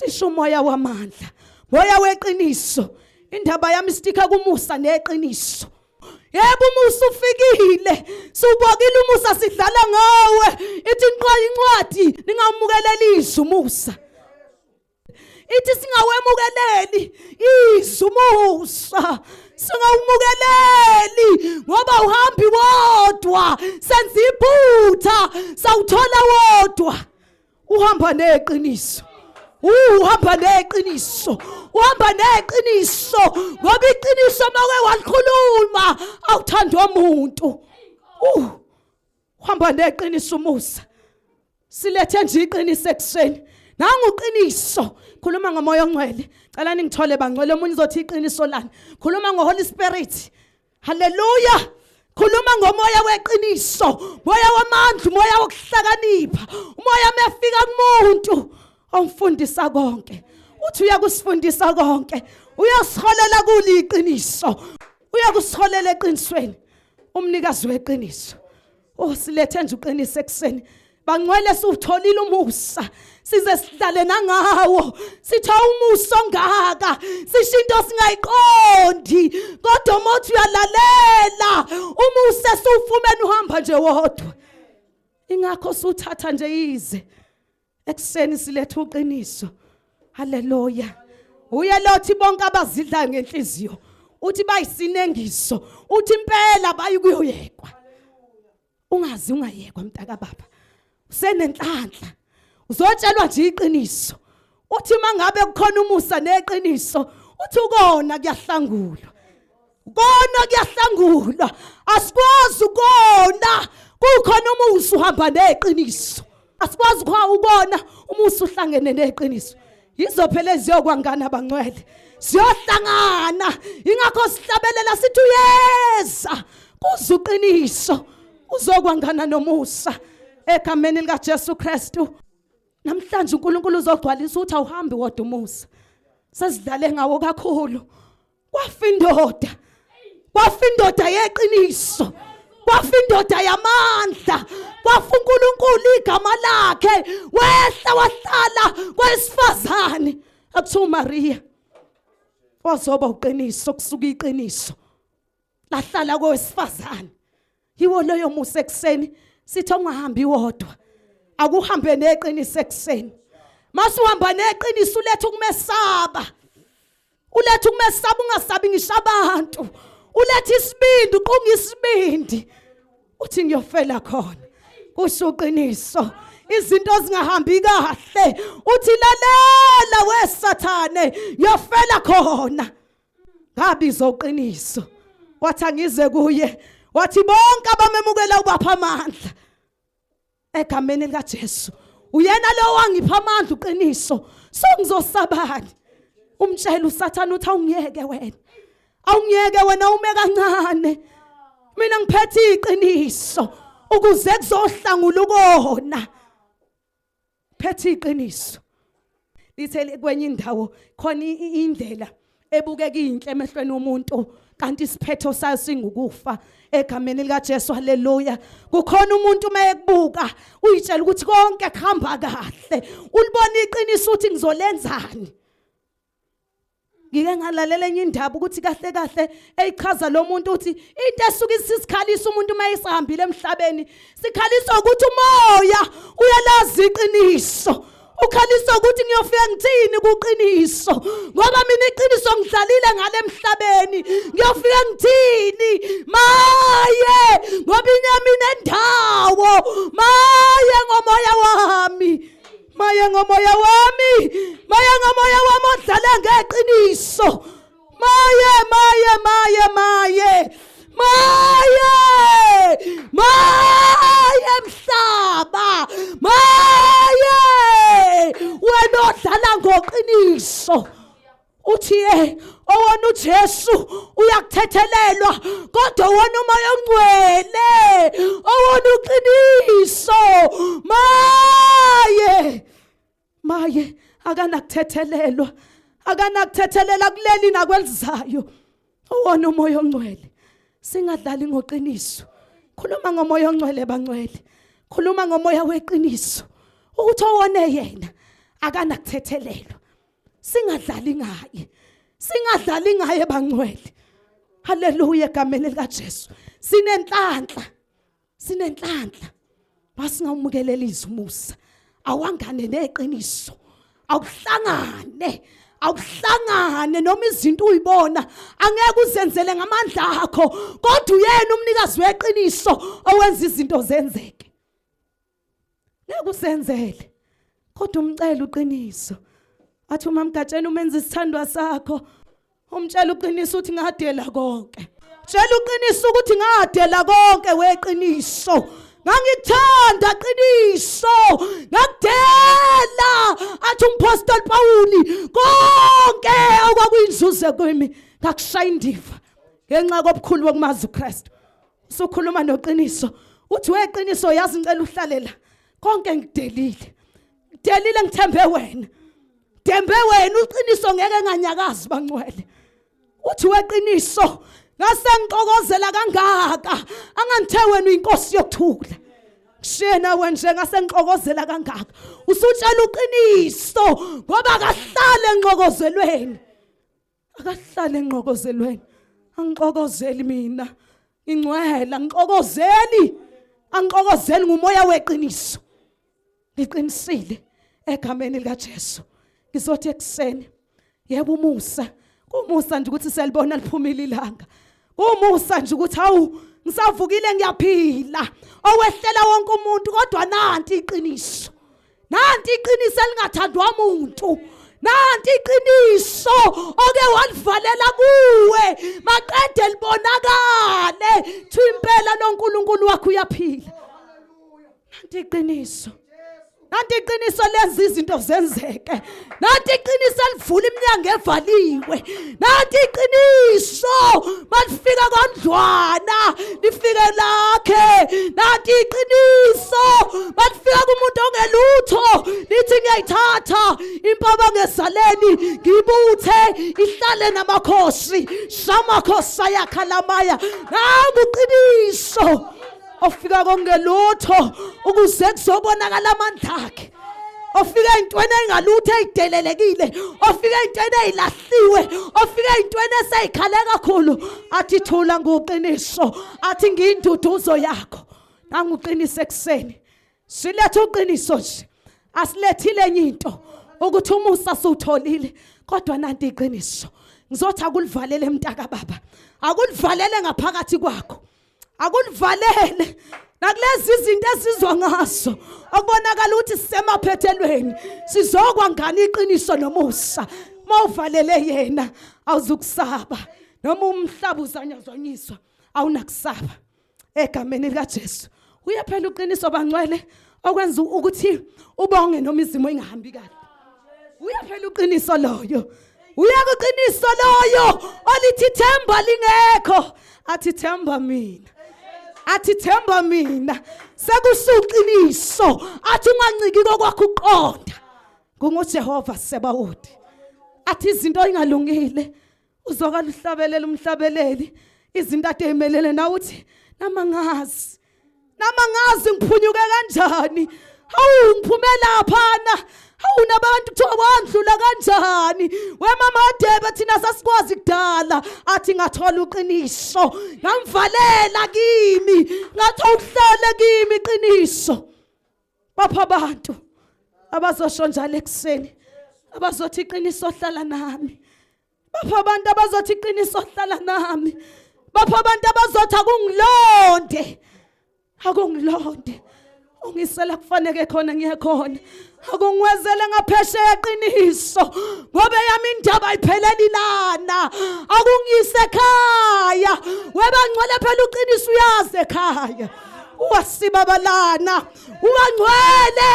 sisho umoya wamandla, moya weqiniso. Indaba yami stika kumusa neqiniso. Yebo umusa ufikile, subokile umusa sidlala ngawe. Ithi inqoya incwadi ningamukeleli izumusa. Ithi singawemukeleli izumusa. Singawumukeleli ngoba uhambi wodwa, senza iphutha sawuthola wodwa. Uhamba neqiniso. Uhamba neqiniso. Uhamba neqiniso ngoba iqiniso make walikhuluma awuthandwa umuntu. Uhamba neqiniso umusa. Silethe nje iqiniso ekseni. Nangu uqiniso. Khuluma ngomoya ongcwele. Cela ningithole bangcwele umunye uzothi iqiniso lani. Khuluma ngoHoly Spirit. Hallelujah. Khuluma ngomoya weqiniso, moya wamandla, moya wokuhlakanipha, umoya mefika kumuntu omfundisa konke. Uthi uyakusifundisa konke, uyasiholela kuliqiniso, uyakusiholela eqinisweni, umnikazi weqiniso. Silethe nje uqiniso ekseni. Bangcwele siwutholile umusa, size sidlale nangawo. Sitha umusa ongaka, sishinto singayiqondi, kodwa mothi uyalalela umusa esufumene uhamba nje wodwa. Ingakho suthatha nje ize ekseni silethe uqiniso. Haleluya. Uyalothi bonke abazidla ngenhliziyo, uthi bayisinengiso, uthi impela bayikuyoyekwa. Ungazi ungayekwa mntaka baba. Usenenhlanhla. Uzotshelwa nje iqiniso. Uthi mangabe kukhona umusa neqiniso, uthi ukona kuyahlangulwa. Ukona kuyahlangulwa. Asikwazi ukona kukhona umusa uhamba neqiniso. Asikwazi ukubona umusa uhlangene neqiniso. Yizo phela eziyokwangana abangcwele. Siyohlangana. Ingakho sihlabelela sithi uyeza kuzuqiniso. Uzokwangana nomusa. Egameni lika Jesu Kristu. Namhlanje uNkulunkulu uzogcwalisa uthi awuhambi wodwa umusa. Sesidlale ngawo kakhulu. Kwafa indoda yeqiniso. Kwafa indoda yamandla. Kwafa uNkulunkulu igama lakhe. Wehla wahlala kwesifazane akuthiwa Maria. Wazoba uqiniso kusuka iqiniso. Lahlala kwesifazane. Yiwo loyo musa ekseni. Sithi ungahambi wodwa, akuhambe neqiniso ekseni. Masuhamba neqiniso ulethe ukumesaba. Ulethe ukumesaba ungasabi ngisho abantu. Ulethe isibindi uqunga isibindi. Uthi ngiyofela khona. Kusho uqiniso. Izinto zingahambi kahle. Uthi lalela wesathane ngiyofela khona. Ngabiza uqiniso. Wathi angize kuye. Wathi bonke abamemukela ubapha amandla. Egameni lika Jesu. Uyena lo wangipha amandla uqiniso. Ngizosabani. Umtshela uSathane uthi awungiyeke wena. Awungiyeke wena ume kancane. Mina ngiphethe iqiniso ukuze kuzohlangula ukona. Phethe iqiniso. Lithele kwenye indawo khona indlela ebukeka inhle emehlweni womuntu kanti isiphetho sayo singukufa. Egameni lika Jesu. Haleluya. Kukhona umuntu mayekubuka uyitshela ukuthi konke kuhamba kahle, ulibona iqiniso uthi ngizolenzani. Ngike ngalalela enye indaba ukuthi kahle kahle eyichaza lo muntu uthi into esuka isikhalisa umuntu mayisahambile emhlabeni sikhalisa ukuthi umoya uyalazi iqiniso. Ukhalisa ukuthi ngiyofika ngithini kuqiniso ngoba mina iqiniso ngidlalile ngale emhlabeni. Ngiyofika ngithini maye ngoba inyama inendawo. Maye ngomoya wami. Maye ngomoya wami. Maye ngomoya wami odlala ngeqiniso. Maye maye maye maye. Maye maye mhlaba. Maye wena odlala ngoqiniso. Uthi owona uJesu uyakuthethelelwa kodwa wona umoya ongcwele owona uqiniso. Maye akanakuthethelelwa, akanakuthethelela kuleli nakwelizayo. Owona umoya ongcwele. Singadlali ngoqiniso. Khuluma ngomoya ongcwele bangcwele. Khuluma ngomoya weqiniso. Ukuthi owone yena akanakuthethelelwa. singadlali ngaye. Singadlali ngaye bangcwele. Haleluya egameni lika Jesu. Sinenhlanhla. Sinenhlanhla. Basingamukelela izumusa. Awangane neqiniso. Awuhlangane noma izinto uyibona angeke uzenzele ngamandla akho kodwa uyena umnikazi weqiniso owenza izinto zenzeke. Ngeke usenzele kodwa umcela uqiniso. Athi uma mgatsheni umenza isithandwa sakho umtshela uqiniso uthi ngadela konke. Tshela uqiniso ukuthi ngadela konke weqiniso. Ngangithanda qiniso ngakudela athi umpostoli Pawuli konke okwakuyinzuzo kimi ngakushaya indiva ngenxa kobukhulu bokumazi uKristu. Usukhuluma noqiniso uthi weqiniso yazi ngicela uhlalela konke ngikudelile. Ngidelile ngithembe wena. Dembe wena uqiniso ngeke nganyakazi bangcwele. Uthi weqiniso ngase ngixokozela kangaka anganthe wena uyinkosi yokuthula. Kushiye nawe nje ngase ngixokozela kangaka. Usutshela uqiniso ngoba akahlale engxokozelweni. Akahlale engxokozelweni. Angixokozeli mina. Ingcwela ngixokozeli. Angixokozeli ngumoya weqiniso. Ngiqinisile egameni lika Jesu. Ngizothi ekseni yebo umusa. Umusa nje ukuthi selibona liphumile ilanga. Umusa nje ukuthi hawu ngisavukile ngiyaphila. Owehlela wonke umuntu kodwa nanti iqiniso. Nanti iqiniso elingathandwa umuntu. Nanti iqiniso oke walivalela kuwe maqede libonakale thi impela noNkulunkulu wakho uyaphila. Nanti iqiniso. Nanti iqiniso lenza izinto zenzeke. Nanti iqiniso livula iminyango evaliwe. Nanti iqiniso malifika kondlwana lifike lakhe. Nanti iqiniso malifika kumuntu ongelutho lithi ngiyayithatha impaba ngesaleni ngibuthe ihlale namakhosi shamakhosi ayakhalamaya. Nangu iqiniso ofika kongelutho ukuze kuzobonakala amandla akhe. Ofika intweni engalutho eyidelelekile, ofika intweni eyilahliwe, ofika intweni eseyikhale kakhulu athi thula ngoqiniso, athi ngiyinduduzo yakho. Nangu uqiniso ekseni. Silethe uqiniso nje. Asilethile enye into ukuthi umusa sutholile kodwa nanti iqiniso. Ngizothi akulivalele mntaka baba. Akulivalele ngaphakathi kwakho. Akulivalele nakulezi izinto esizwa ngaso okubonakala ukuthi sisemaphethelweni sizokwa ngani iqiniso nomusa. Mawuvalele yena awuzukusaba noma umhlaba uzanyazonyiswa awunakusaba egameni lika Jesu. Uyaphela uqiniso bangcwele okwenza ukuthi ubonge noma izimo ingahambi kahle. Uyaphela uqiniso loyo. Uyakuqiniso loyo olithi themba lingekho athi themba mina. Athi themba mina sekusuqiniso athi unganciki kokwakho uqonda kunguJehova Sebawothi. Athi izinto ingalungile uzokala uhlabelela umhlabeleli izinto ade emelele na uthi namangazi ngiphunyuke kanjani. Hawu ngiphumela phana. Hawu nabantu kuthiwa wandlula kanjani. Wemama Debe thina sasikwazi kudala athi ngathola uqiniso ngamvalela kimi ngathola uhlale kimi iqiniso. Bapha abantu abazosho njalo ekseni abazothi iqiniso hlala nami. Bapha abantu abazothi iqiniso hlala nami. Bapha abantu abazothi akungilonde ungisela kufanele khona ngiyekhona. Akungiwezele ngaphesheya iqiniso ngoba yami indaba ayipheleli lana. Akungise ekhaya webangcwele phela uqiniso uyazi ekhaya. Uwasibabalana ubangcwele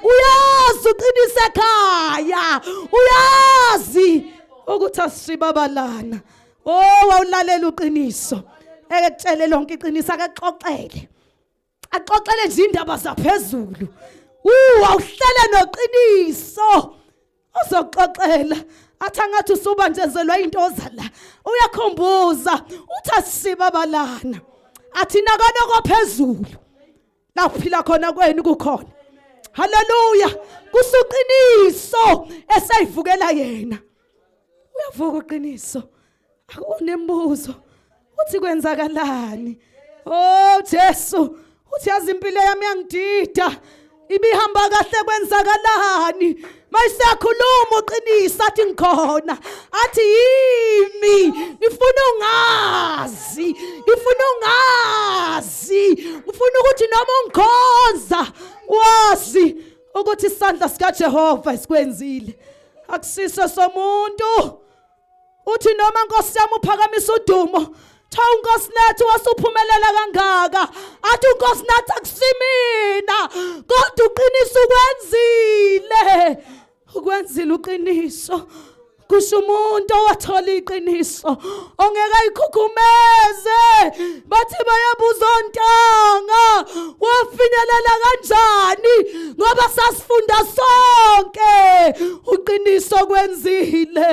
uyazi uqiniso ekhaya. Uyazi ukuthi asibabalana. Oh awulalela uqiniso ekutshele lonke iqiniso akaxoxele. Axoxele nje indaba zaphezulu. Awuhlele noqiniso. Uzoxoxela athi angathi usubanjezelwa intoza la. Uyakhombuza uthi asibabalana. Athi nakona kophezulu. La kuphila khona kwenu kukhona. haleluya kusuqiniso esayivukela yena uyavuka uqiniso akunembuzo uthi kwenzakalani oh Jesu uthi yazi impilo yami yangidida ibihamba kahle kwenzakalani mayisakhuluma uqinisa athi ngikhona athi yimi ngifuna ungazi ngifuna ukuthi noma ungikhonza wazi ukuthi isandla sika Jehova isikwenzile akusiso somuntu uthi noma Nkosi yami uphakamisa udumo cha uNkosi nathi wasuphumelela kangaka athi uNkosi nathi akusimina kodwa uqiniso ukwenzile uqiniso kusho umuntu owathola iqiniso ongeke ayikhukhumeze bathi bayabuza ontanga wafinyelela kanjani ngoba sasifunda sonke uqiniso kwenzile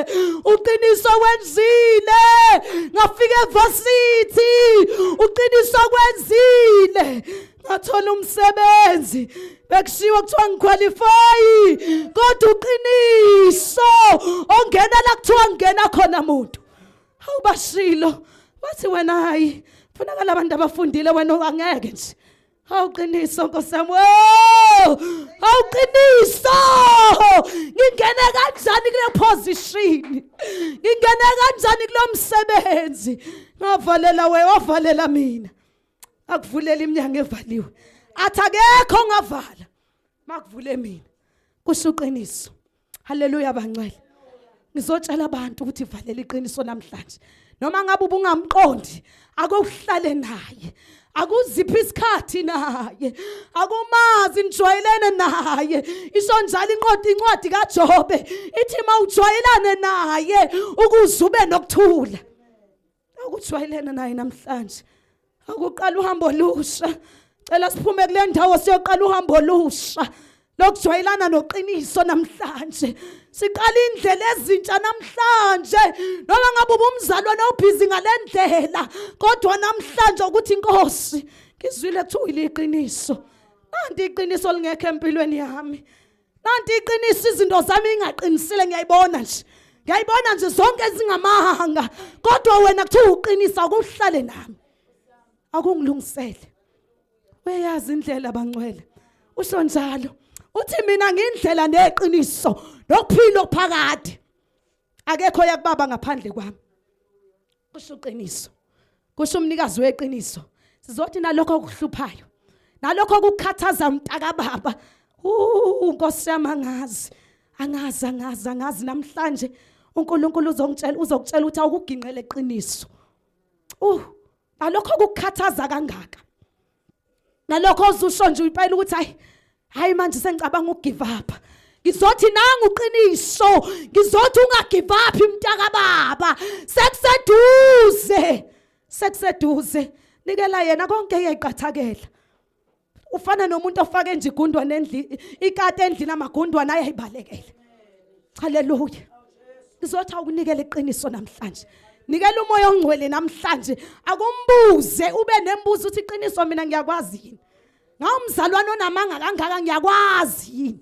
ngafika evasithi uqiniso kwenzile ngathola umsebenzi bekushiwo kuthiwa ngiqualify kodwa uqiniso ongena la kuthiwa ngena khona umuntu awubashilo bathi wena hayi kufanele abantu abafundile wena angeke nje awuqiniso Nkosi yami awuqiniso ngingene kanjani kule position ngingene kanjani kulo msebenzi ngavalela wavalela mina akuvulela iminyango evaliwe athi akekho ngavala makuvule mina kusho uqiniso haleluya bangcwele ngizotshela abantu ukuthi valela iqiniso namhlanje noma ngabe ubungamqondi akuhlale naye akuziphi isikhathi naye akumazi nijwayelene naye isho njalo incwadi kaJobe ithi mawujwayelane naye ukuze ube nokuthula akujwayelene naye namhlanje akuqala uhambo lusha cela siphume kule ndawo siyoqala uhambo lusha lokujwayelana noqiniso namhlanje siqala indlela ezintsha namhlanje noma ngabe ubumzalwane obhizi ngalendlela kodwa namhlanje ukuthi inkosi ngizwile kuthiwa iqiniso nanti iqiniso lingekho empilweni yami nanti iqiniso izinto zami ingaqinisile ngiyayibona nje zonke ezingamahanga kodwa wena kuthiwa uqinisa akuhlale nami akungilungisele uyazi indlela bangcwele usho njalo uthi mina ngindlela neqiniso nokuphila okuphakade akekho yakubaba ngaphandle kwami kusho uqiniso kusho umnikazi weqiniso sizothi nalokho okuhluphayo nalokho okukhathaza umntaka baba Nkosi yami angazi namhlanje uNkulunkulu uzokutshela ukuthi awukuginqele iqiniso nalokho okukhathaza kangaka nalokho uzusho nje impela ukuthi hayi manje sengicabanga ukugive up ngizothi nanga uqiniso ngizothi ungagive up mntaka baba sekuseduze nikela yena konke eyayiqathakela ufana nomuntu ofake nje igundwane ikati endlini amagundwane ayayibalekela haleluya ngizothi awukunikele iqiniso namhlanje nikela umoya ongcwele namhlanje akumbuze ube nembuzo uthi iqiniso mina ngiyakwazi yini ngawumzalwane onamanga kangaka ngiyakwazi yini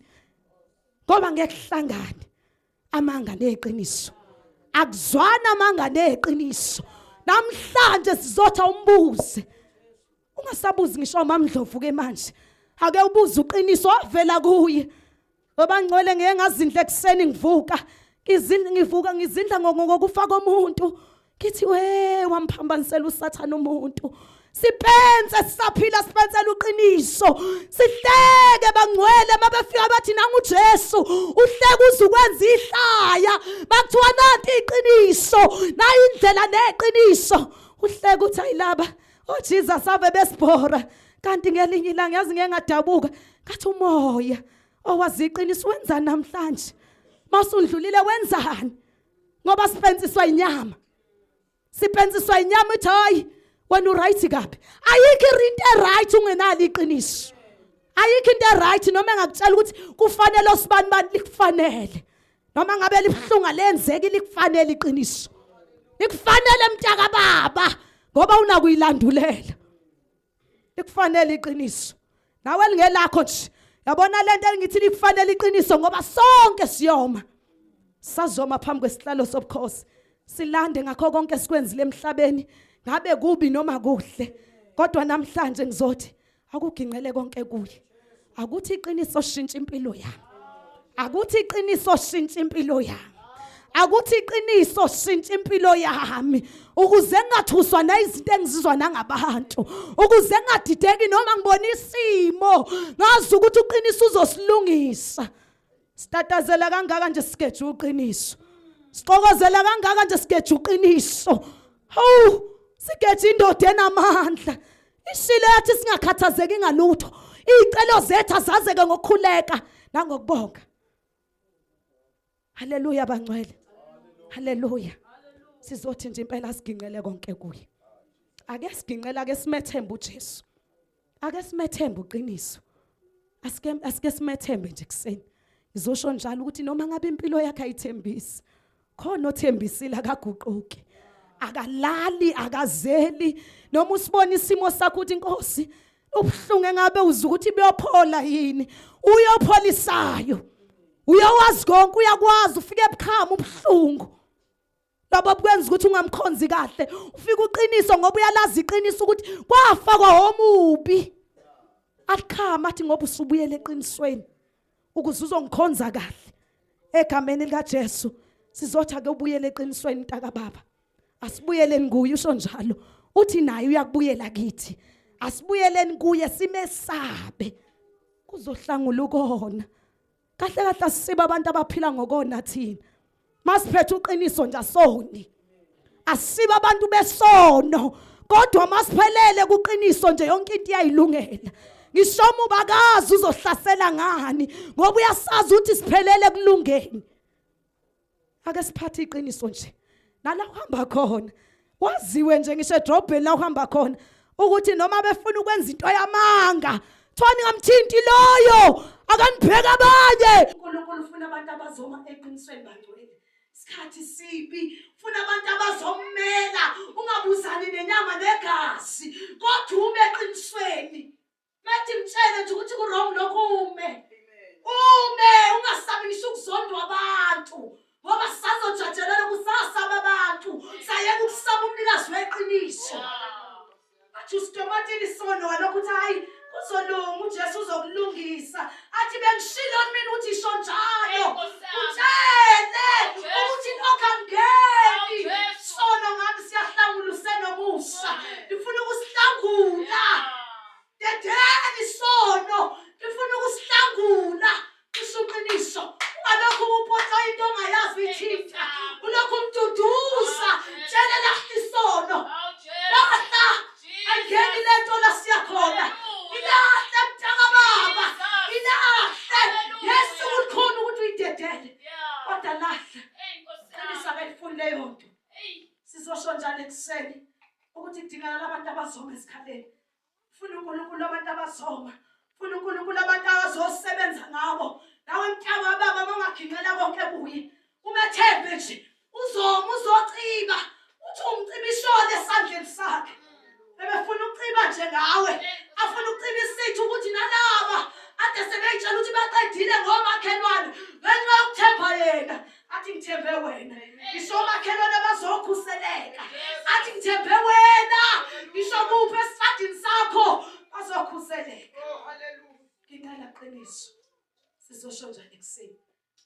ngoba ngekuhlangane amanga neqiniso akuzwana amanga neqiniso namhlanje sizotha umbuze ungasabuzi ngisho mamdlovu ke manje ake ubuze uqiniso ovela kuye ngoba ngcwele ngeke ngazinhle ekseni ngivuka ngizindla ngokufa komuntu kithi wamphambanisela usathana umuntu sipenze sisaphila sipenzela uqiniso sihleke bangcwele mabefika bathi nanga uJesu uhleke uzukwenza ihlaya bakuthiwa nanti iqiniso nayo indlela neqiniso uhleke uthi ayilaba Jesus ave besibhora kanti ngelinye ilanga yazi ngeke ngadabuka ngathi umoya owazi iqiniso wenza namhlanje masundlulile wenzani ngoba sipenziswa inyama ithi hayi wena uright kabi ayikho into eright ungenali iqiniso ayikho into eright noma engakutshela ukuthi kufanele osibani likufanele noma ngabe libhlunga lenzeke likufanele iqiniso likufanele mntaka baba ngoba unakuyilandulela likufanele iqiniso nawe lingelakho nje Yabona lento engithi likufanele iqiniso ngoba sonke siyoma. Sazoma phambi kwesihlalo sobukhosi. Silande ngakho konke sikwenzile emhlabeni. Ngabe kubi noma kuhle. Kodwa namhlanje ngizothi akuginqele konke kuye. Akuthi iqiniso shintsha impilo yami. Akuthi iqiniso shintsha impilo yami. Akuthi iqiniso shintsha impilo yami ukuze ngingathuswa nayizinto engizizwa nangabantu ukuze ngingadideki noma ngibona isimo ngazi ukuthi uqiniso uzosilungisa. Sitatazela kangaka nje sikeje uqiniso. Siqokozela kangaka nje sikeje uqiniso. Hawu sikeje indoda enamandla. Ishilo yathi singakhathazeki ngalutho. Izicelo zethu azazeke ngokukhuleka nangokubonga. Haleluya bangcwele. Haleluya. Sizothi nje impela siginqele konke kuye. Ake siginqele ake simethembe uJesu. Ake simethembe uqiniso. Asike simethembe nje kuseni. Ngizosho njalo ukuthi noma ngabe impilo yakhe ayithembisi. Khona othembisile akaguquki. Akalali akazeli noma usibona isimo sakho uthi Nkosi ubhlungu engabe uza ukuthi beyophola yini. Uyopholisayo. Uyawazi konke uyakwazi ufike ebukhama ubhlungu. Labo bukwenza ukuthi ungamkhonzi kahle. Ufika uqiniso ngoba uyalazi iqiniso ukuthi kwafakwa omubi. Akhama athi ngoba usubuyele eqinisweni ukuze uzongikhonza kahle. Egameni lika Jesu sizothi ake ubuyele eqinisweni ntaka baba. Asibuyeleni kuye usho njalo. Uthi naye uyakubuyela kithi. Asibuyeleni kuye simesabe. Kuzohlangula ukona. Kahle kahle asibe abantu abaphila ngokona thina. Masiphethe uqiniso nje asoni. Asibe abantu besono. Kodwa masiphelele kuqiniso nje yonke into iyayilungela. Ngisho ubakazi uzohlasela ngani ngoba uyasazi ukuthi siphelele kulungeni. Ake siphathe iqiniso nje. Nala uhamba khona. Waziwe nje ngisho edrobheni la uhamba khona ukuthi noma befuna ukwenza into yamanga Thwani ngamthinti loyo akanibheka abanye. uNkulunkulu ufuna abantu abazoma eqinisweni bangcwele. Isikhathi sibi ufuna abantu abazommela ungabuzani nenyama negazi kodwa ume eqinisweni. Methi mtshele nje ukuthi ku-wrong lokho ume ungasabi ngisho ukuzondwa abantu ngoba sisazojajelela kusasaba abantu sayeka ukusaba umnikazi weqiniso. Athi usitomatini isono walokhu uthi hayi uzolunga uJesu uzokulungisa. Athi bengishilo mina uthi isho njalo. Utshele ukuthi lokho angeni. Sono ngabe siyahlangula usenomusa. Ngifuna ukusihlangula. Dedeni sono. Ngifuna ukusihlangula. Usuqiniso. Alokhu upotha into ongayazi ithinta. Ulokhu umduduza. Tshela lahli sono. Lahla. Angeni lento la siyakhona. Ilahle mtaka baba. Ilahle. Yesu ukhona ukuthi uyidedele. Kodwa lahle. Kanisa belifuni leyo nto. Sizosho njalo ekuseni ukuthi kudingakala abantu abazoma esikhaleni. Ufuna uNkulunkulu abantu abazoma. Ufuna uNkulunkulu abantu abazosebenza ngabo. Nawe mtaka baba mangaginqela konke kuye. Umethembe nje. Uzoma uzociba. Uthi umcibishole esandleni sakhe. Befuna ukuciba nje ngawe. Afuna ukuciba isithu ukuthi nalaba ade sebeyitshela ukuthi baqedile ngomakhelwane. Ngenxa yokuthemba yena. Athi ngithembe wena. Ngisho omakhelwane bazokhuseleka. Athi ngithembe wena. Ngisho kuphi esifadini sakho bazokhuseleka. Haleluya. Ngicela qiniso. Sizosho njalo ekuseni.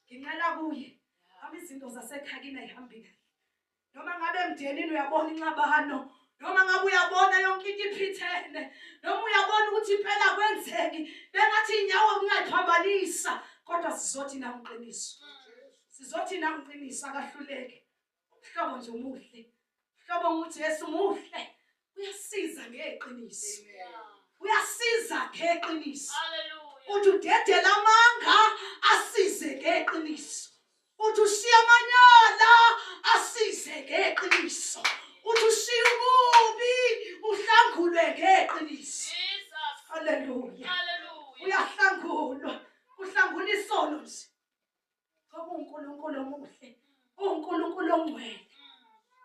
Ngicela kuye. Ngabe izinto zasekhakini ayihambi kahle. Noma ngabe emndenini uyabona inxabano. Noma ngabe uyabona yonke into iphithene. Noma uyabona ukuthi impela kwenzeki. Bengathi inyawo ngingayiphambanisa. Kodwa sizothi na uqiniso. Sizothi na uqiniso akahluleke. Uhlobo nje umuhle. Uhlobo ukuthi Yesu muhle. Uyasiza ngeqiniso. Uyasiza ngeqiniso. Haleluya. Uthi udedela amanga asize ngeqiniso. Uthi ushiya amanyala asize ngeqiniso. Uthi ushiya ububi uhlangulwe ngeqiniso. Haleluya. Uyahlangulwa. Uhlangula isono nje. Ngoba uNkulunkulu omuhle. uNkulunkulu ongcwele.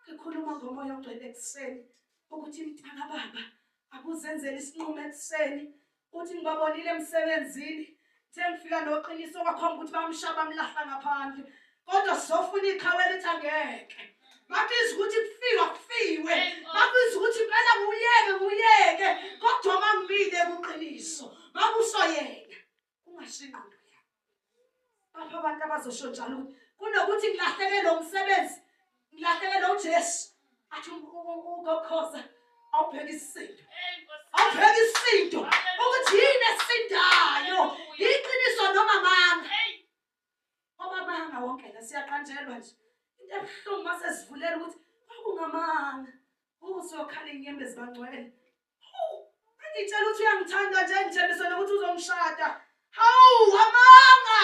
Ngikhuluma ngomoya ongcwele ekuseni ukuthi mntaka baba akuzenzele isinqumo ekuseni. Uthi ngibabonile emsebenzini Sengifika noqiniso kwakhomba ukuthi bamshaba bamlahla ngaphandle. Kodwa sizofuna iqhawe lithi angeke. Babiza ukuthi kufika kufiwe. Babiza ukuthi impela nguyeke. Kodwa mangibile kuqiniso. Makusoyena. Ungashinqondo yakho. Apha abantu abazosho njalo ukuthi kunokuthi ngilahleke lo msebenzi. Ngilahleke lo Jesu. Athi ukokhoza awubheka isindo. Awubheka isindo ukuthi yini esindayo. Iqiniso noma manga. Ngoba manga wonke la siyaqanjelwa nje. Into ebuhlungu mase sivulela ukuthi akungamanga. Usokhala inyembe zibangcwele. Angitshela ukuthi uyangithanda nje ngithembisa nokuthi uzongishada. Hawu amanga.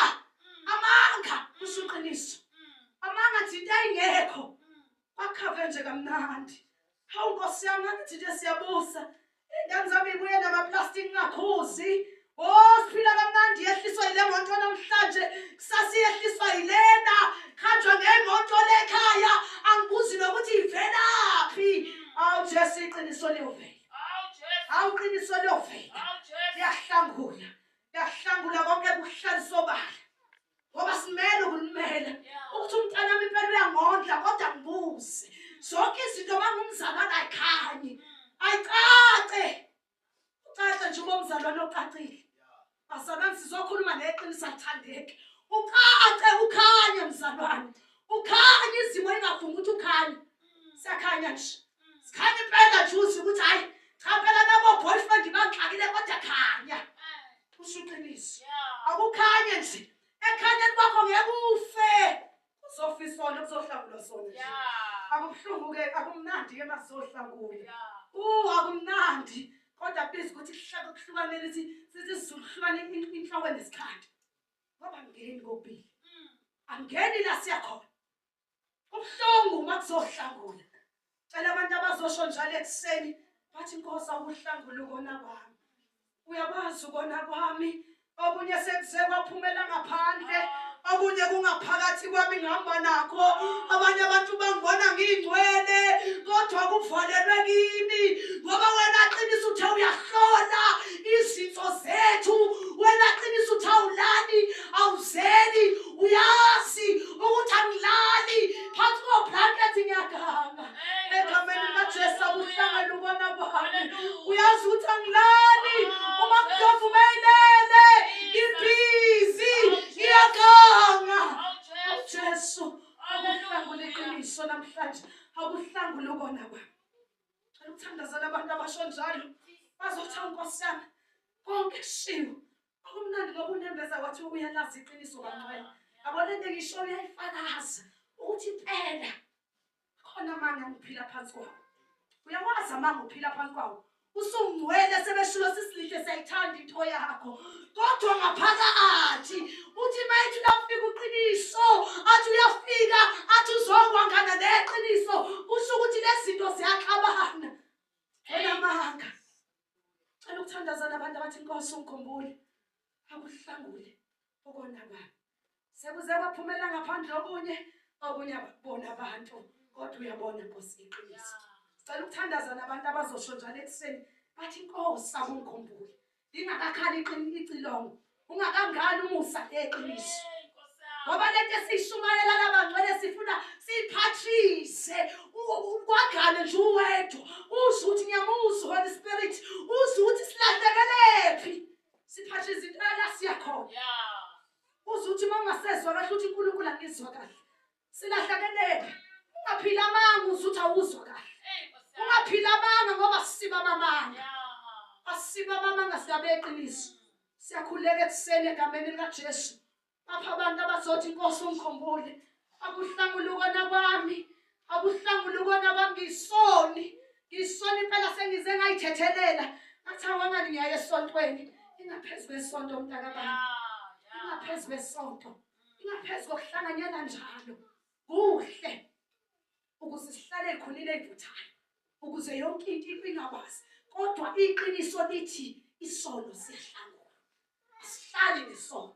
Amanga usuqiniso. Amanga thinta ingekho. Bakhave nje kamnandi. Hawu Nkosi yami ngathi nje siyabusa. Ingane zami ibuye namaplastic ngakhuzi. Siphila kamnandi yehliswa ile moto namhlanje. Kusasa yehliswa ilena. Khanjwa ngemoto lekhaya. Angibuzi nokuthi ivelaphi. Awu Jesu iqiniso liyovela. Awu iqiniso liyovela. Yahlangula. Yahlangula konke kuhlaliso bakhe. Ngoba simele ukulumela. Ukuthi umntana wami impela uyangondla kodwa ngibuze. Zonke izinto mangumzalwane ayikhanyi. Ayicace. Ucace nje umzalwane ocacile. Asabantu sizokhuluma neqiniso athandeke. Ucace ukhanye mzalwane. Ukhanye izimo engavumi ukuthi ukhanye. Siyakhanya nje. Sikhanya impela nje ukuthi hayi cha phela nabo boyfriend bangixakile kodwa khanya. Usuqinisa. Akukhanye nje. Ekhanyeni kwakho ngeke ufe. Uzofisa sona kuzohlangula sona. Akubuhlungu ke akumnandi ke masohlangula. Akumnandi. Kodwa please ukuthi kuhlukanele sithi sizuhlukane inhloko nesikhathi. Ngoba ngeni kopili. Angeni la siyakhona. Kubuhlungu makuzohlangula. Cela abantu abazosho njalo ekseni bathi Nkosi awuhlangula ukona kwami. Uyakwazi ukona kwami. Okunye sekuze kwaphumela ngaphandle. Okunye kungaphakathi kwami ngihamba nakho. Abanye abantu bangibona ngingcwele kodwa kuvalelwe kimi. Ngoba wena qinisa uthe uyahlola izitho zethu. Wena qinisa uthe awulali awuzeli. Uyazi ukuthi angilali phansi ko-blanket ngiyaganga. Egameni likaJesu awuhlangane ukona kwami. Uyazi ukuthi angilali uma kuzovumelele ibhizi iyaganga. Jesu akuhlangule iqiniso namhlanje. Akuhlangule ukona kwami. Ukuthandazana abantu abasho njalo bazothi Nkosi yami konke kushiwo. Akumnandi ngoba unembeza wathi uyalazi iqiniso kangcwele. Yabo lento ngisho uyayifakaza ukuthi phela khona manga ngiphila phansi kwawo. Uyakwazi amanga uphila phansi kwawo. Usungcwele sebeshilo sisilihle sayithanda into yakho. Kodwa ngaphakathi uthi mayithi lafika uqiniso athi uyafika athi uzokwangana neqiniso kusho ukuthi lezinto ziyaxabana. Phela manga. Cela ukuthandazana abantu abathi Nkosi ungikhumbule. Akuhlangule ukona kwami. Sekuze kwaphumela ngaphandle okunye abakubona abantu kodwa uyabona Nkosi iqiniso. Cela ukuthandazana abantu abazosho njalo ekseni bathi Nkosi akungikhumbule. Ingakakhali icilongo. Ungakangani umusa leqiniso. Ngoba lento esishumayela labangcwele sifuna siphathise ukwagana nje uwedwa. Usho ukuthi ngiyamuzwa Holy Spirit. Usho ukuthi silahlekelephi. Siphathe izinto la siyakhona. Usho ukuthi mangasezwa kahle ukuthi uNkulunkulu angizwa kahle. Silahlekelephi. Ungaphila amanga uzuthi awuzwa kahle. Ungaphila amanga ngoba sisiba amanga. Asiba amanga siyabeqiniso. Siyakhuleka ekseni egameni likaJesu. Apha abantu abazothi Nkosi ungikhumbule. Akuhlangule ukona kwami. Akuhlangule ukona kwami ngisoni. Ngisoni impela sengize ngayithethelela. Ngathi awangani ngiya esontweni. Ingaphezulu kwesonto mntaka baba. Ingaphezulu kwesonto. Ingaphezulu kokuhlanganyela njalo. Kuhle. Ukuze sihlale ekhulile evuthayo. Ukuze yonke into ingabazi. Kodwa iqiniso lithi isono siyahlangula. Asihlali nesono.